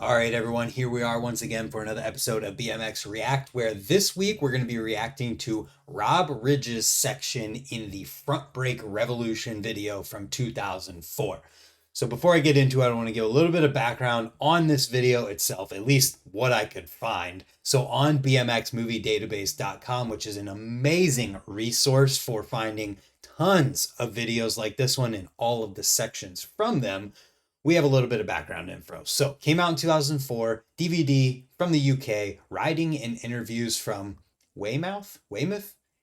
All right, everyone, here we are once again for another episode of BMX React, where this week we're going to be reacting to Rob Ridge's section in the Front Brake Revolution video from 2004. So before I get into it, I want to give a little bit of background on this video itself, at least what I could find. So on bmxmoviedatabase.com, which is an amazing resource for finding tons of videos like this one and all of the sections from them, we have a little bit of background info. So, came out in 2004, DVD from the UK, writing and interviews from Weymouth,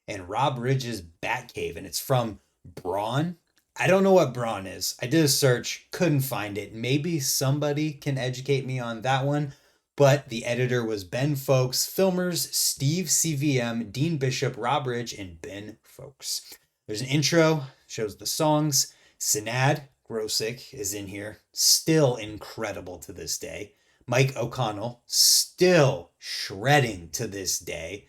and Rob Ridge's Batcave, and it's from Braun. I don't know what Braun is. I did a search, couldn't find it. Maybe somebody can educate me on that one. But the editor was Ben Folks, filmers Steve CVM, Dean Bishop, Rob Ridge, and Ben Folks. There's an intro, shows the songs. Sinad Grosick is in here, still incredible to this day. Mike O'Connell, still shredding to this day.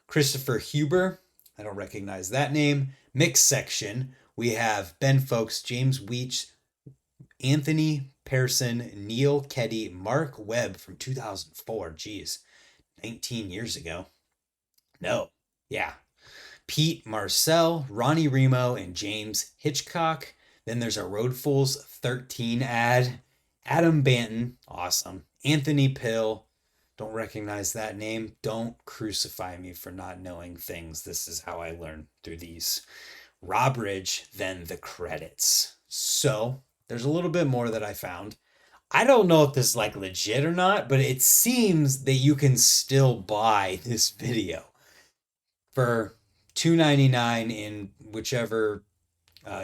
Christopher Huber, I don't recognize that name. Mix section, we have Ben Folks, James Weech, Anthony Pearson, Neil Keddy, Mark Webb from 2004. Geez, 19 years ago. No, yeah. Pete Marcel, Ronnie Remo, and James Hitchcock. Then there's a Road Fools 13 ad. Adam Banton, awesome. Anthony Pill, don't recognize that name. Don't crucify me for not knowing things. This is how I learn through these. Rob Ridge, then the credits. So there's a little bit more that I found. I don't know if this is like legit or not, but it seems that you can still buy this video for $2.99 in whichever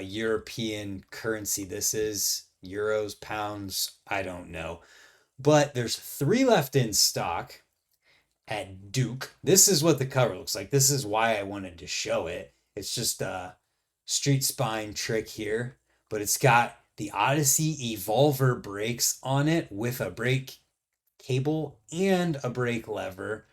European currency this is. Euros, pounds, I don't know. But there's 3 left in stock at Duke. This is what the cover looks like. This is why I wanted to show it. It's just a street spine trick here, but it's got the Odyssey Evolver brakes on it with a brake cable and a brake lever.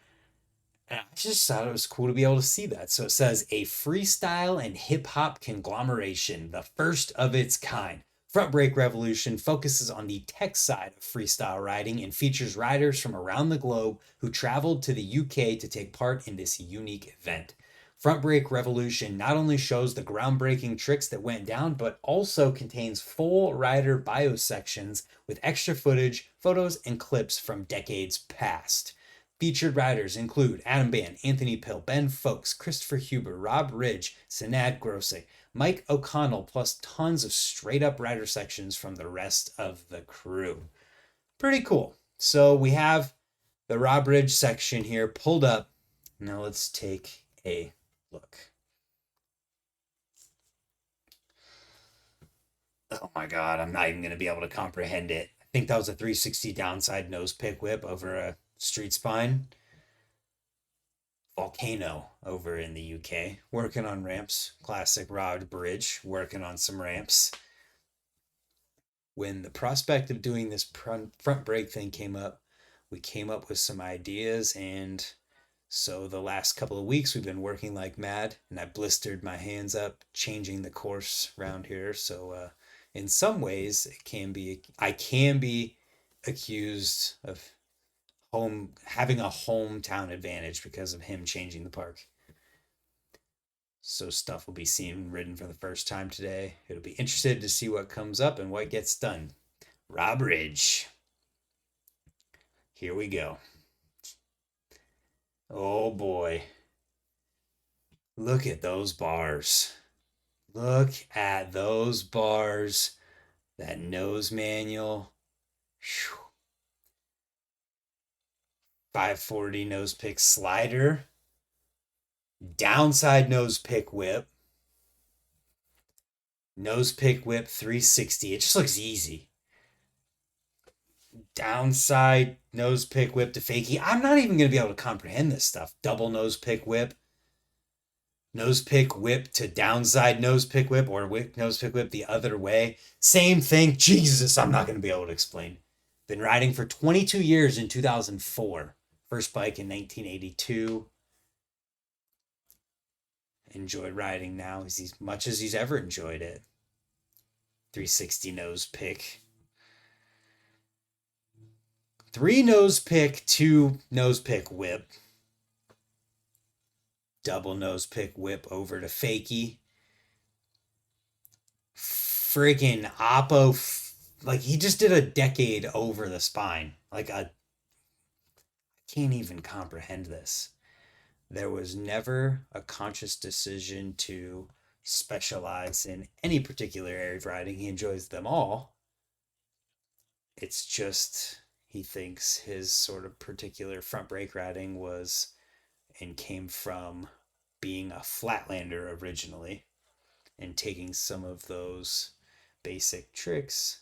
And I just thought it was cool to be able to see that. So it says a freestyle and hip hop conglomeration, the first of its kind. Front Brake Revolution focuses on the tech side of freestyle riding and features riders from around the globe who traveled to the UK to take part in this unique event. Front Brake Revolution not only shows the groundbreaking tricks that went down, but also contains full rider bio sections with extra footage, photos, and clips from decades past. Featured riders include Adam Band, Anthony Pill, Ben Folks, Christopher Huber, Rob Ridge, Sinad Grosick, Mike O'Connell, plus tons of straight up rider sections from the rest of the crew. Pretty cool. So we have the Rob Ridge section here pulled up. Now let's take a look. Oh my God, I'm not even going to be able to comprehend it. I think that was a 360 downside nose pick whip over a street spine. Volcano over in the UK, working on ramps. Classic Rod Bridge, working on some ramps. When the prospect of doing this front brake thing came up, we came up with some ideas, and so the last couple of weeks we've been working like mad, and I blistered my hands up changing the course around here. So in some ways I can be accused of having a hometown advantage because of him changing the park. So stuff will be seen and ridden for the first time today. It'll be interested to see what comes up and what gets done. Rob Ridge. Here we go. Oh boy. Look at those bars. Look at those bars. That nose manual. Whew. 540 nose pick slider, downside nose pick whip, nose pick whip 360. It just looks easy. Downside nose pick whip to fakie. I'm not even going to be able to comprehend this stuff. Double nose pick whip to downside nose pick whip, or nose pick whip the other way. Same thing. Jesus, I'm not going to be able to explain. Been riding for 22 years in 2004. First bike in 1982. Enjoy riding now as much as he's ever enjoyed it. 360 nose pick. Three nose pick, two nose pick whip, double nose pick whip over to fakie. Freaking Oppo, like he just did a decade over the spine. Like I can't even comprehend this. There was never a conscious decision to specialize in any particular area of riding. He enjoys them all. It's just he thinks his sort of particular front brake riding was and came from being a flatlander originally and taking some of those basic tricks,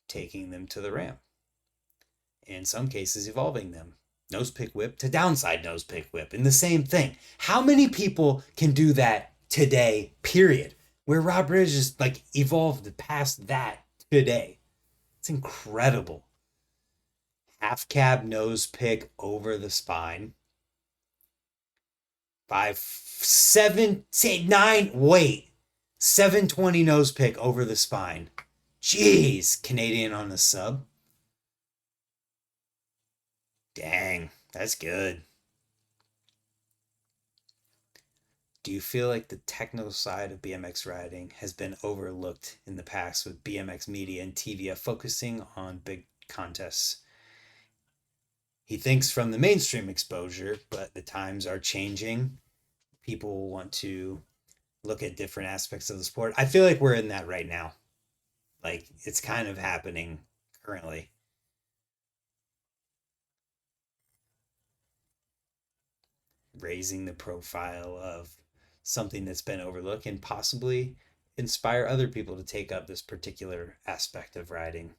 taking them to the ramp. In some cases, evolving them. Nose pick whip to downside nose pick whip in the same thing. How many people can do that today, period? Where Rob Ridge is like evolved past that today. It's incredible. Half cab nose pick over the spine. 720 nose pick over the spine. Jeez, Canadian on the sub. Dang, that's good. Do you feel like the technical side of BMX riding has been overlooked in the past with BMX media and TV focusing on big contests? He thinks from the mainstream exposure, but the times are changing. People want to look at different aspects of the sport. I feel like we're in that right now. Like it's kind of happening currently. Raising the profile of something that's been overlooked and possibly inspire other people to take up this particular aspect of riding.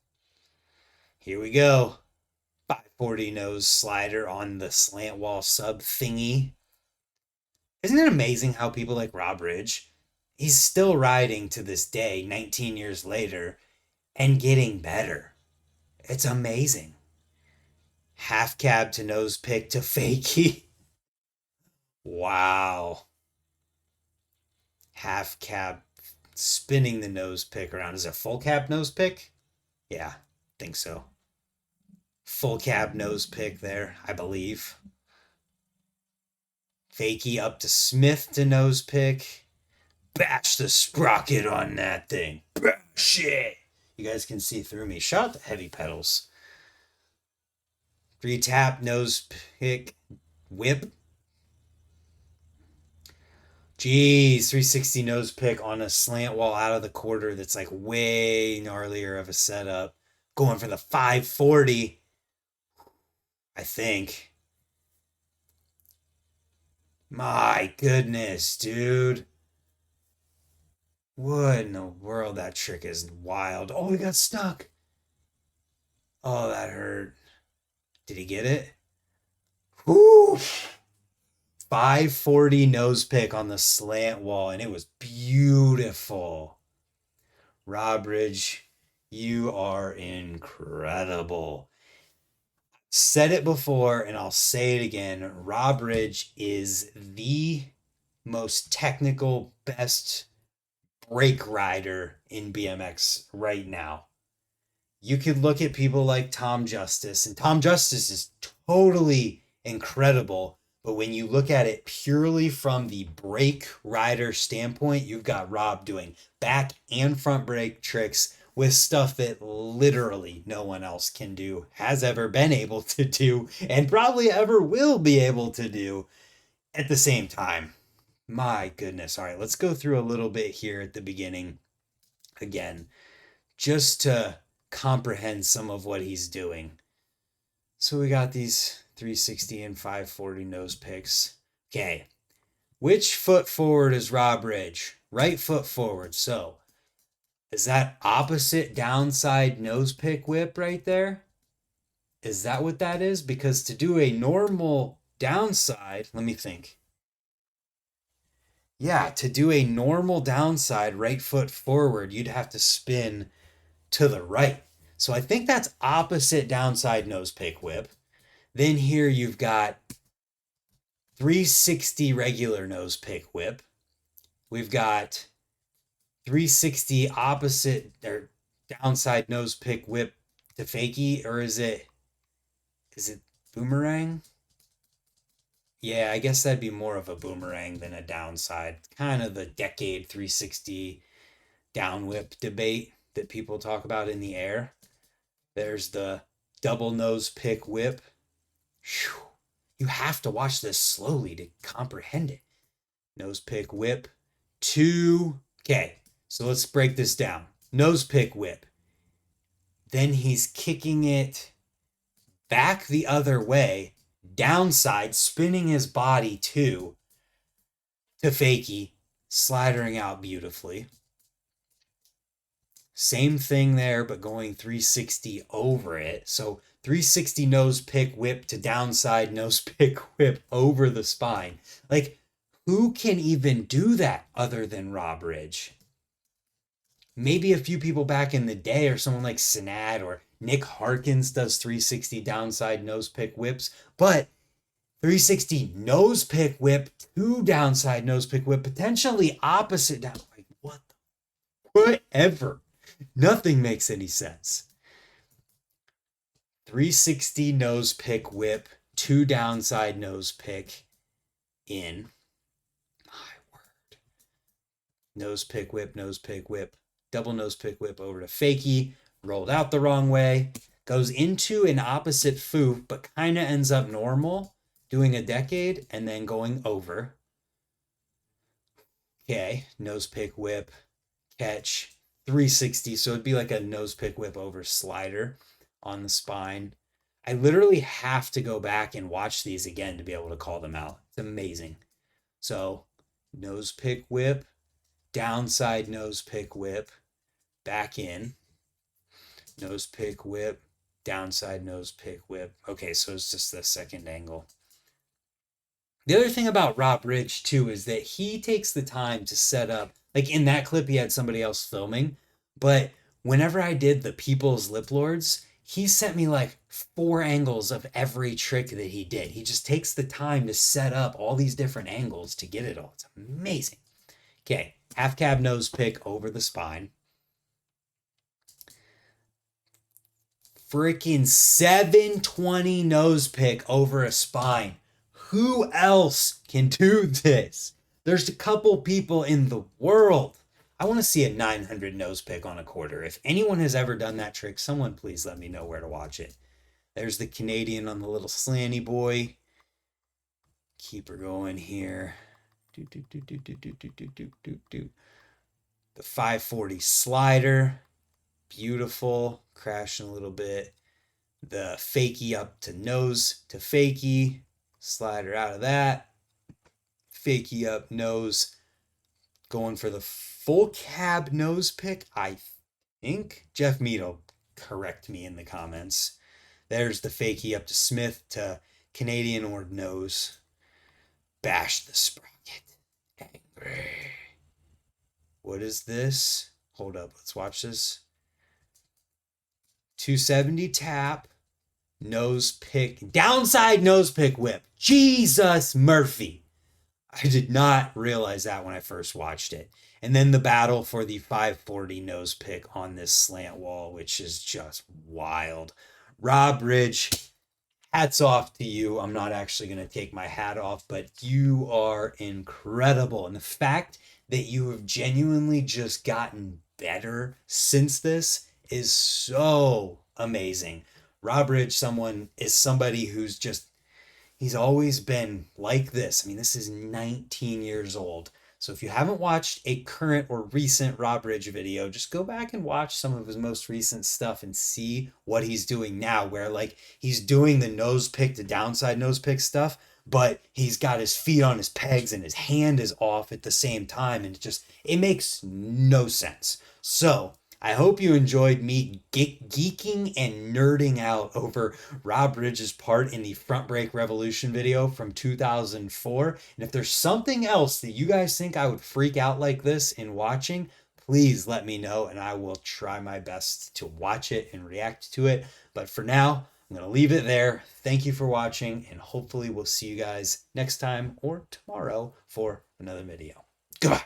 Here we go. 540 nose slider on the slant wall sub thingy. Isn't it amazing how people like Rob Ridge, he's still riding to this day, 19 years later, and getting better. It's amazing. Half cab to nose pick to fakie. Wow. Half cab spinning the nose pick around. Is it full cab nose pick? Yeah, think so. Full cab nose pick there, I believe. Fakie up to Smith to nose pick. Bash the sprocket on that thing. Bash it. You guys can see through me. Shout out to Heavy Pedals. 3-tap nose pick whip. Jeez, 360 nose pick on a slant wall out of the quarter that's like way gnarlier of a setup. Going for the 540, I think. My goodness, dude. What in the world? That trick is wild. Oh, he got stuck. Oh, that hurt. Did he get it? Whoo! 540 nose pick on the slant wall, and it was beautiful. Rob Ridge, you are incredible. Said it before, and I'll say it again. Rob Ridge is the most technical, best brake rider in BMX right now. You could look at people like Tom Justice, and Tom Justice is totally incredible. But when you look at it purely from the brake rider standpoint, you've got Rob doing back and front brake tricks with stuff that literally no one else can do, has ever been able to do, and probably ever will be able to do at the same time. My goodness. All right, let's go through a little bit here at the beginning again, just to comprehend some of what he's doing. So we got these 360 and 540 nose picks. Okay. Which foot forward is Rob Ridge? Right foot forward. So is that opposite downside nose pick whip right there? Is that what that is? Because to do a normal downside, let me think. Yeah, to do a normal downside right foot forward, you'd have to spin to the right. So I think that's opposite downside nose pick whip. Then here you've got 360 regular nose pick whip. We've got 360 opposite or downside nose pick whip To fakie, or is it boomerang? Yeah, I guess that'd be more of a boomerang than a downside. Kind of the decade 360 down whip debate that people talk about in the air. There's the double nose pick whip. Whew. You have to watch this slowly to comprehend it. Nose pick whip. Two. Okay, so let's break this down. Nose pick whip. Then he's kicking it back the other way, downside, spinning his body to fakie, slidering out beautifully. Same thing there, but going 360 over it. So 360 nose pick whip to downside nose pick whip over the spine. Like, who can even do that other than Rob Ridge? Maybe a few people back in the day, or someone like Sinat or Nick Harkins does 360 downside nose pick whips, but 360 nose pick whip to downside nose pick whip, potentially opposite down. Like, what? Whatever. Nothing makes any sense. 360 nose pick whip, two downside nose pick in. My word. Nose pick whip, double nose pick whip over to fakie, rolled out the wrong way, goes into an opposite foof, but kind of ends up normal, doing a decade, and then going over. Okay, nose pick whip, catch, 360. So it'd be like a nose pick whip over slider on the spine. I literally have to go back and watch these again to be able to call them out. It's amazing. So nose pick whip, downside nose pick whip, back in, nose pick whip, downside nose pick whip. Okay, so it's just the second angle. The other thing about Rob Ridge too is that he takes the time to set up, like in that clip he had somebody else filming, but whenever I did the People's Lip Lords, he sent me like 4 angles of every trick that he did. He just takes the time to set up all these different angles to get it all. It's amazing. Okay, half cab nose pick over the spine. Freaking 720 nose pick over a spine. Who else can do this? There's a couple people in the world. I want to see a 900 nose pick on a quarter. If anyone has ever done that trick, someone please let me know where to watch it. There's the Canadian on the little slanty boy. Keep her going here. The 540 slider. Beautiful. Crashing a little bit. The fakie up to nose to fakie. Slider out of that. Fakie up nose. Going for the full cab nose pick, I think. Jeff Mead will correct me in the comments. There's the fakie up to Smith to Canadian or nose. Bash the sprocket. Angry. What is this? Hold up, let's watch this. 270 tap. Nose pick. Downside nose pick whip. Jesus Murphy. I did not realize that when I first watched it. And then the battle for the 540 nose pick on this slant wall, which is just wild. Rob Ridge, hats off to you. I'm not actually going to take my hat off, but you are incredible. And the fact that you have genuinely just gotten better since this is so amazing. Rob Ridge, is somebody who's just, he's always been like this. I mean, this is 19 years old. So if you haven't watched a current or recent Rob Ridge video, just go back and watch some of his most recent stuff and see what he's doing now, where like he's doing the nose pick to downside nose pick stuff, but he's got his feet on his pegs and his hand is off at the same time. And it makes no sense. So I hope you enjoyed me geeking and nerding out over Rob Ridge's part in the front brake revolution video from 2004. And if there's something else that you guys think I would freak out like this in watching, please let me know and I will try my best to watch it and react to it. But for now, I'm going to leave it there. Thank you for watching, and hopefully we'll see you guys next time or tomorrow for another video. Goodbye.